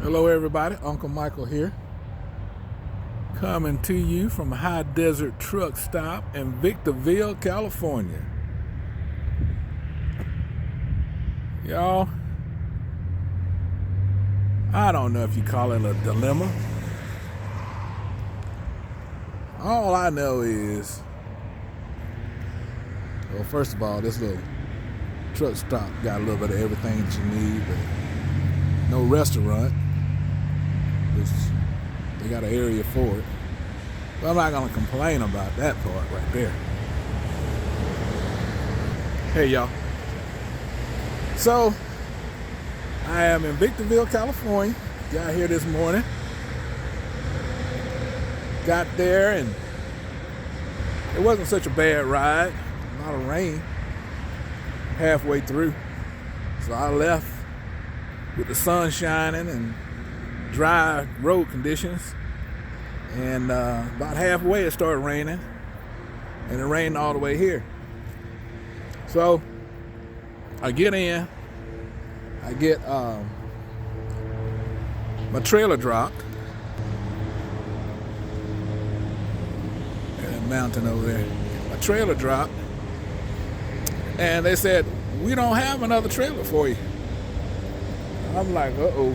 Hello everybody, Uncle Michael here, coming to you from a high desert truck stop in Victorville, California. Y'all, I don't know if you call it a dilemma. All I know is, well, first of all, this little truck stop got a little bit of everything that you need, but no restaurant. They got an area for it. But I'm not going to complain about that part right there. Hey, y'all. So, I am in Victorville, California. Got here this morning. Got there, and it wasn't such a bad ride. A lot of rain halfway through. So I left with the sun shining and dry road conditions, and about halfway it started raining, and it rained all the way here. So I get in, I get my trailer dropped at that mountain over there. My trailer dropped, and they said, "We don't have another trailer for you." I'm like, uh-oh.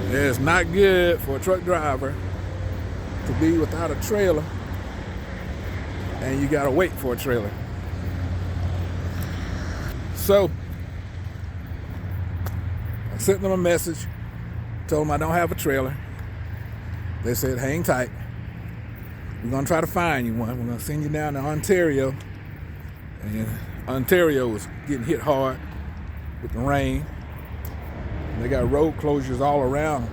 It's not good for a truck driver to be without a trailer, and you gotta wait for a trailer. So I sent them a message, told them I don't have a trailer. They said, hang tight. We're gonna try to find you one. We're gonna send you down to Ontario. And Ontario was getting hit hard with the rain. They got road closures all around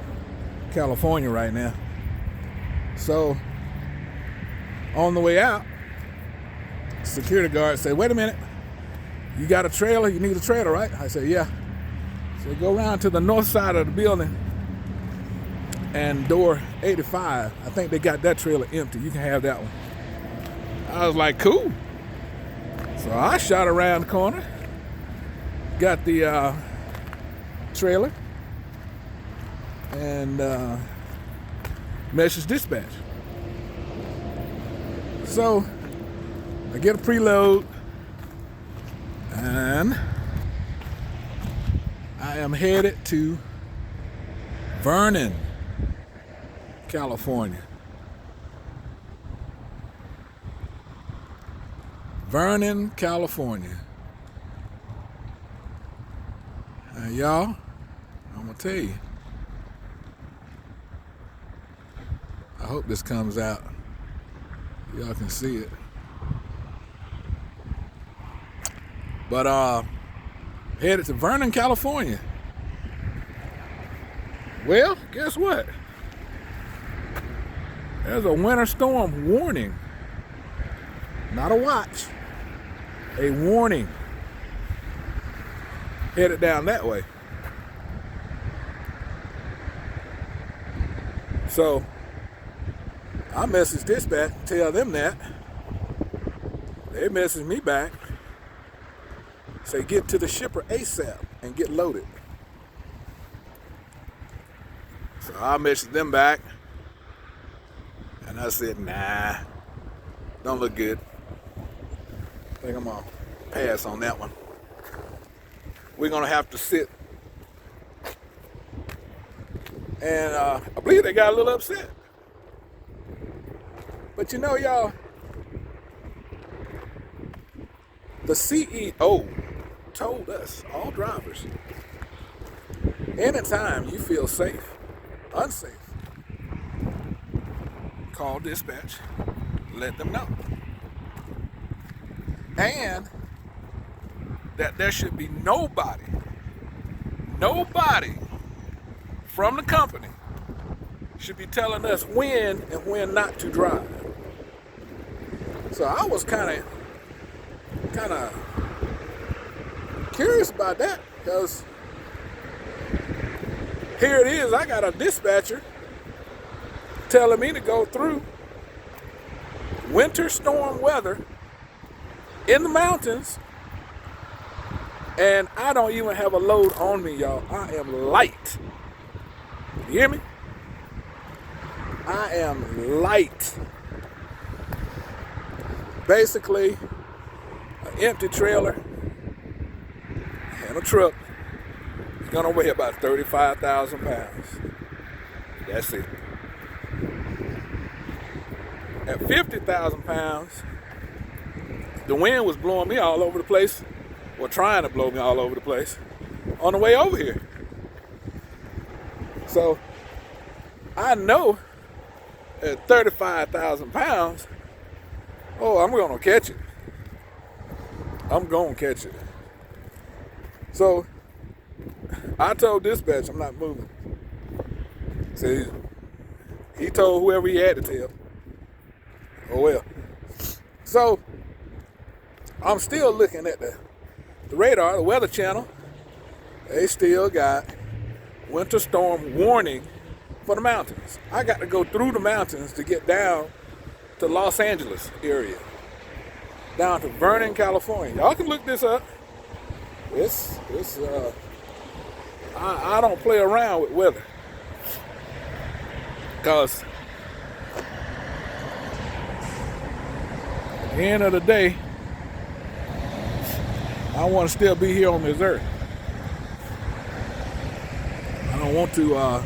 California right now. So on the way out, security guard said, wait a minute, you got a trailer? You need a trailer, right? I said, yeah. So go around to the north side of the building and door 85. I think they got that trailer empty. You can have that one. I was like, cool. So I shot around the corner, got the trailer, and message dispatch. So I get a preload, and I am headed to Vernon, California. Vernon, California. Y'all, I'm gonna tell you, I hope this comes out. Y'all can see it. But headed to Vernon, California. Well, guess what? There's a winter storm warning. Not a watch. A warning. Headed down that way. So I messaged dispatch, tell them that. They messaged me back, say get to the shipper ASAP and get loaded. So I messaged them back, and I said, nah, don't look good. I think I'm gonna pass on that one. We're gonna have to sit. And I believe they got a little upset. But you know, y'all, the CEO told us, all drivers, anytime you feel unsafe, call dispatch, let them know. And that there should be nobody from the company should be telling us when and when not to drive. So I was kind of curious about that, because here it is, I got a dispatcher telling me to go through winter storm weather in the mountains And I don't even have a load on me, y'all. I am light. You hear me? I am light. Basically, an empty trailer and a truck is gonna weigh about 35,000 pounds. That's it. At 50,000 pounds, the wind was blowing me all over the place, or trying to blow me all over the place, on the way over here. So I know at 35,000 pounds, oh, I'm gonna catch it. I'm gonna catch it. So I told dispatch I'm not moving. See, he told whoever he had to tell. Oh well. So I'm still looking at the radar, the Weather Channel. They still got winter storm warning for the mountains. I got to go through the mountains to get down to Los Angeles area, down to Vernon, California. Y'all can look this up. I don't play around with weather, because at the end of the day, I want to still be here on this earth. I don't want to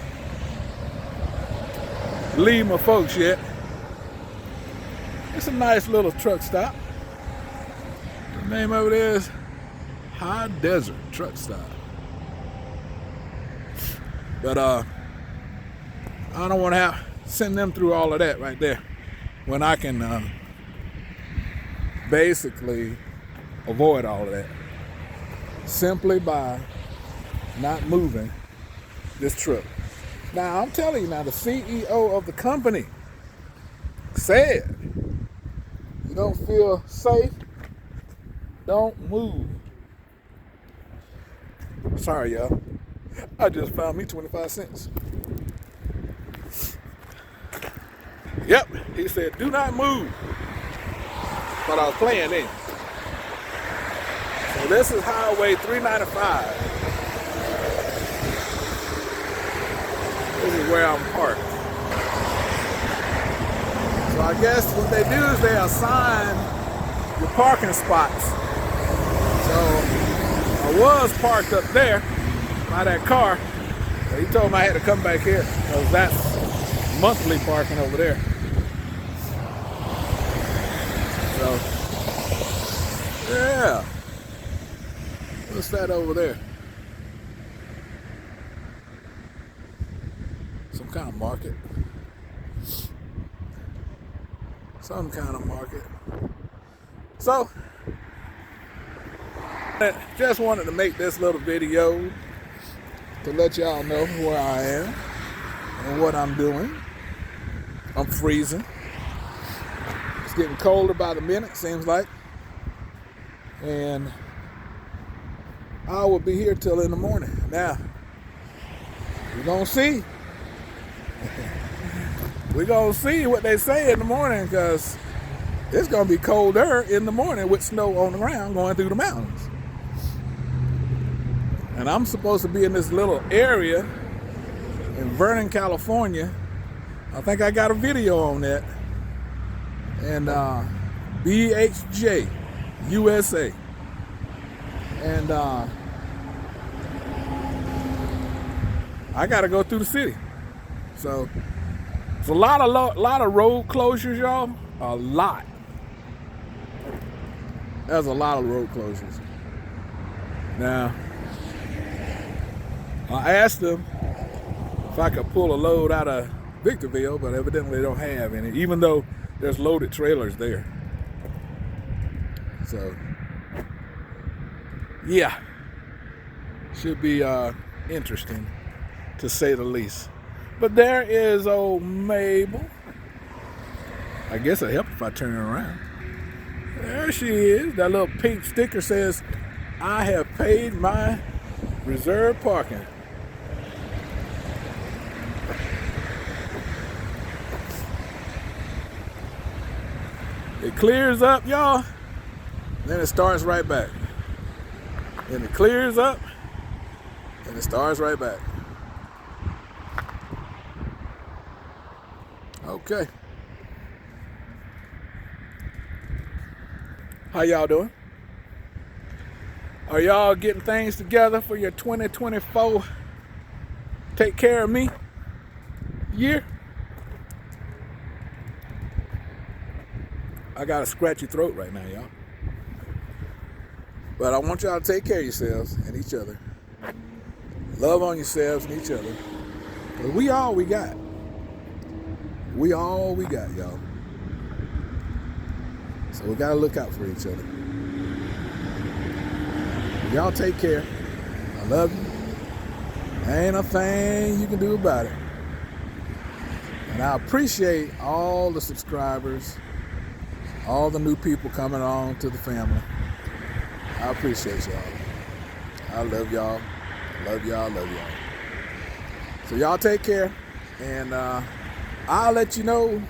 leave my folks yet. It's a nice little truck stop. The name of it is High Desert Truck Stop. But I don't want to send them through all of that right there, when I can basically avoid all of that simply by not moving this truck. Now I'm telling you, now the CEO of the company said, you don't feel safe, don't move. Sorry, y'all. I just found me 25 cents. Yep, he said, do not move. But I was playing then. So this is Highway 395. This is where I'm parked. So I guess what they do is they assign your parking spots. So I was parked up there by that car. So he told me I had to come back here, because that's monthly parking over there. So, yeah. What's that over there? Some kind of market. Some kind of market. So, just wanted to make this little video to let y'all know where I am and what I'm doing. I'm freezing. It's getting colder by the minute, seems like. And I will be here till in the morning. Now, we're going to see. We're going to see what they say in the morning, because it's going to be colder in the morning with snow on the ground going through the mountains. And I'm supposed to be in this little area in Vernon, California. I think I got a video on that. And BHJ, USA. And I got to go through the city. So it's a lot of road closures, y'all. A lot. There's a lot of road closures. Now, I asked them if I could pull a load out of Victorville, but evidently they don't have any, even though there's loaded trailers there. So, yeah, should be interesting, to say the least. But there is old Mabel. I guess it'll help if I turn her around. There she is. That little pink sticker says, I have paid my reserved parking. It clears up, y'all. Then it starts right back. and it clears up, and it starts right back. Okay. How y'all doing? Are y'all getting things together for your 2024 take care of me year? I got a scratchy throat right now, y'all. But I want y'all to take care of yourselves and each other. Love on yourselves and each other. But we all we got. We all we got, y'all. So we gotta look out for each other. Y'all take care. I love you. Ain't a thing you can do about it. And I appreciate all the subscribers, all the new people coming on to the family. I appreciate y'all. I love y'all. Love y'all. Love y'all. So y'all take care, and I'll let you know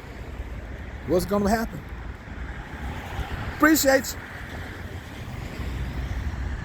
what's gonna happen. Appreciate you.